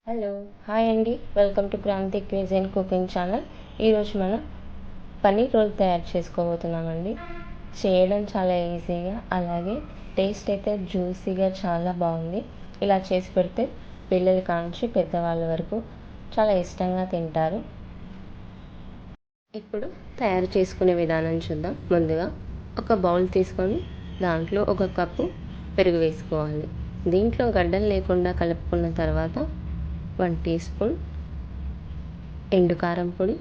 Hello hi అండి, welcome to Kranti quiz and cooking channel. ఈరోజు మనం పన్నీర్ రోల్ తయారు చేసుకోబోతున్నామండి. చేయడం చాలా ఈజీగా, అలాగే టేస్ట్ అయితే జ్యూసీగా చాలా బాగుంది. ఇలా చేసి పెడితే పిల్లల కాంచి పెద్దవాళ్ళ వరకు చాలా ఇష్టంగా తింటారు. ఇప్పుడు తయారు చేసుకునే విధానం చూద్దాం. ముందుగా ఒక బౌల్ తీసుకొని దాంట్లో ఒక కప్పు పెరుగు వేసుకోవాలి. దీంట్లో గడ్డలు లేకుండా కలుపుకున్న తర్వాత 1 టీ స్పూన్ ఎండు కారం పొడి,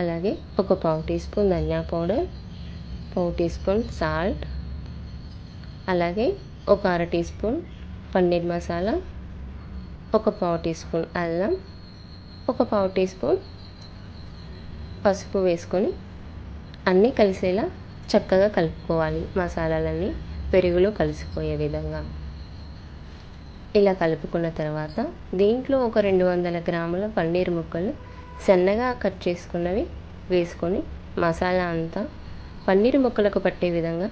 అలాగే ఒక పావు టీ స్పూన్ ధనియా పౌడర్, పావు టీ స్పూన్ సాల్ట్, అలాగే ఒక అర టీ స్పూన్ పన్నీర్ మసాలా, ఒక పావు టీ స్పూన్ అల్లం, ఒక పావు టీ స్పూన్ పసుపు వేసుకొని అన్నీ కలిసేలా చక్కగా కలుపుకోవాలి. మసాలాలన్నీ పెరుగులో కలిసిపోయే విధంగా ఇలా కలుపుకున్న తర్వాత దీంట్లో ఒక 200 గ్రాముల పన్నీర్ ముక్కలు సన్నగా కట్ చేసుకున్నవి వేసుకొని మసాలా అంతా పన్నీర్ ముక్కలకు పట్టే విధంగా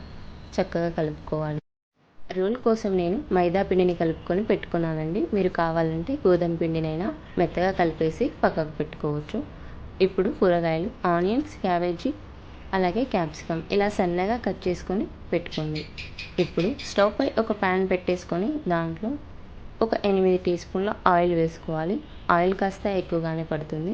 చక్కగా కలుపుకోవాలి. రోల్ కోసం నేను మైదా పిండిని కలుపుకొని పెట్టుకున్నానండి. మీరు కావాలంటే గోధుమ పిండినైనా మెత్తగా కలిపేసి పక్కకు పెట్టుకోవచ్చు. ఇప్పుడు కూరగాయలు ఆనియన్స్, క్యాబేజీ, అలాగే క్యాప్సికమ్ ఇలా సన్నగా కట్ చేసుకొని పెట్టుకోండి. ఇప్పుడు స్టవ్ పై ఒక ప్యాన్ పెట్టేసుకొని దాంట్లో ఒక 8 టీ స్పూన్ల ఆయిల్ వేసుకోవాలి. ఆయిల్ కాస్త ఎక్కువగానే పడుతుంది.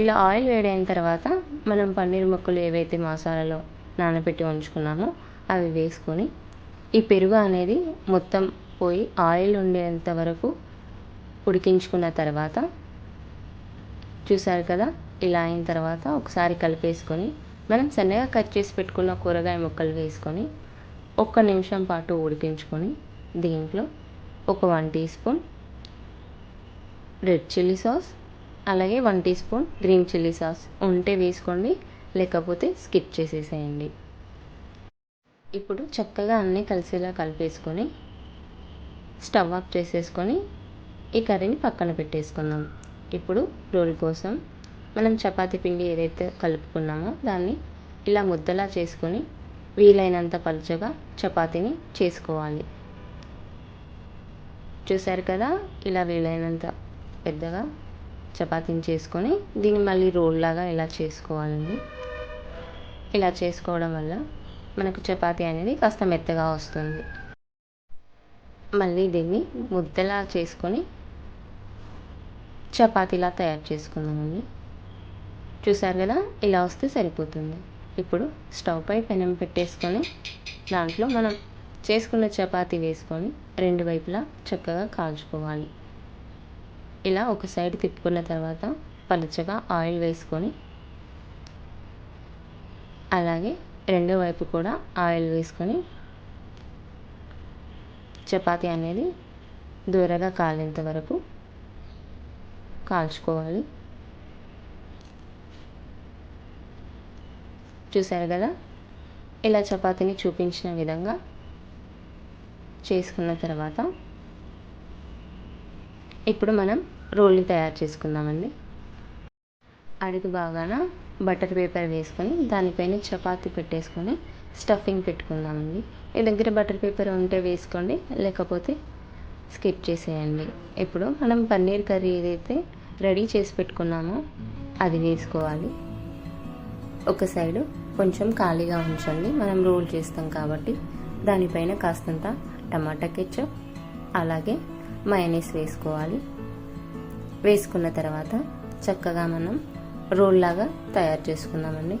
ఇలా ఆయిల్ వేడైన తర్వాత మనం పన్నీర్ ముక్కలు ఏవైతే మసాలాలో నానబెట్టి ఉంచుకున్నామో అవి వేసుకొని ఈ పెరుగు అనేది మొత్తం పోయి ఆయిల్ ఉండేంత వరకు ఉడికించుకున్న తర్వాత చూసారు కదా, ఇలా అయిన తర్వాత ఒకసారి కలిపేసుకొని మనం సన్నగా కట్ చేసి పెట్టుకున్న కూరగాయ ముక్కలు వేసుకొని 1 నిమిషం పాటు ఉడికించుకొని దీంట్లో ఒక 1 teaspoon red chilli sauce, అలాగే 1 teaspoon green chilli sauce ఉంటే వేసుకోండి, లేకపోతే స్కిప్ చేసేసేయండి. ఇప్పుడు చక్కగా అన్నీ కలిసేలా కలిపేసుకొని స్టవ్ ఆఫ్ చేసేసుకొని ఈ కర్రీని పక్కన పెట్టేసుకుందాం. ఇప్పుడు రోల్ కోసం మనం చపాతీ పిండి ఏదైతే కలుపుకున్నామో దాన్ని ఇలా ముద్దలా చేసుకొని వీలైనంత పలుచగా చపాతీని చేసుకోవాలి. చూసారు కదా, ఇలా వీలైనంత పెద్దగా చపాతీని చేసుకొని దీన్ని మళ్ళీ రోల్ లాగా ఇలా చేసుకోవాలండి. ఇలా చేసుకోవడం వల్ల మనకు చపాతీ అనేది కాస్త మెత్తగా వస్తుంది. మళ్ళీ దీన్ని ముద్దలా చేసుకొని చపాతీలా తయారు చేసుకుందామండి. చూసారు కదా, ఇలా వస్తే సరిపోతుంది. ఇప్పుడు స్టవ్ పై పెనం పెట్టేసుకొని దాంట్లో మనం చేసుకున్న చపాతీ వేసుకొని 2 వైపులా చక్కగా కాల్చుకోవాలి. ఇలా ఒక సైడ్ తిప్పుకున్న తర్వాత పలుచగా ఆయిల్ వేసుకొని అలాగే రెండో వైపు కూడా ఆయిల్ వేసుకొని చపాతీ అనేది దూరగా కాలేంత వరకు కాల్చుకోవాలి. చూసారు కదా, ఇలా చపాతీని చూపించిన విధంగా చేసుకున్న తర్వాత ఇప్పుడు మనం రోల్ని తయారు చేసుకుందామండి. అడుగు బాగాన బటర్ పేపర్ వేసుకొని దానిపైన చపాతీ పెట్టేసుకొని స్టఫింగ్ పెట్టుకుందామండి. మీ దగ్గర బటర్ పేపర్ ఉంటే వేసుకోండి, లేకపోతే స్కిప్ చేసేయండి. ఇప్పుడు మనం పన్నీర్ కర్రీ ఏదైతే రెడీ చేసి పెట్టుకున్నామో అది వేసుకోవాలి. ఒక సైడు కొంచెం ఖాళీగా ఉంచండి, మనం రోల్ చేస్తాం కాబట్టి. దానిపైన కాస్తంత టమాటా కెచప్, అలాగే మయోనీస్ వేసుకోవాలి. వేసుకున్న తర్వాత చక్కగా మనం రోల్ లాగా తయారు చేసుకుందామండి.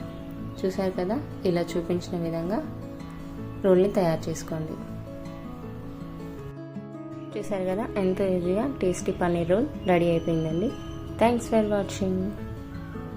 చూసారు కదా, ఇలా చూపించిన విధంగా రోల్ని తయారు చేసుకోండి. చూసారు కదా, ఎంతో ఈజీగా టేస్టీ పన్నీర్ రోల్ రెడీ అయిపోయిందండి. Thanks for watching.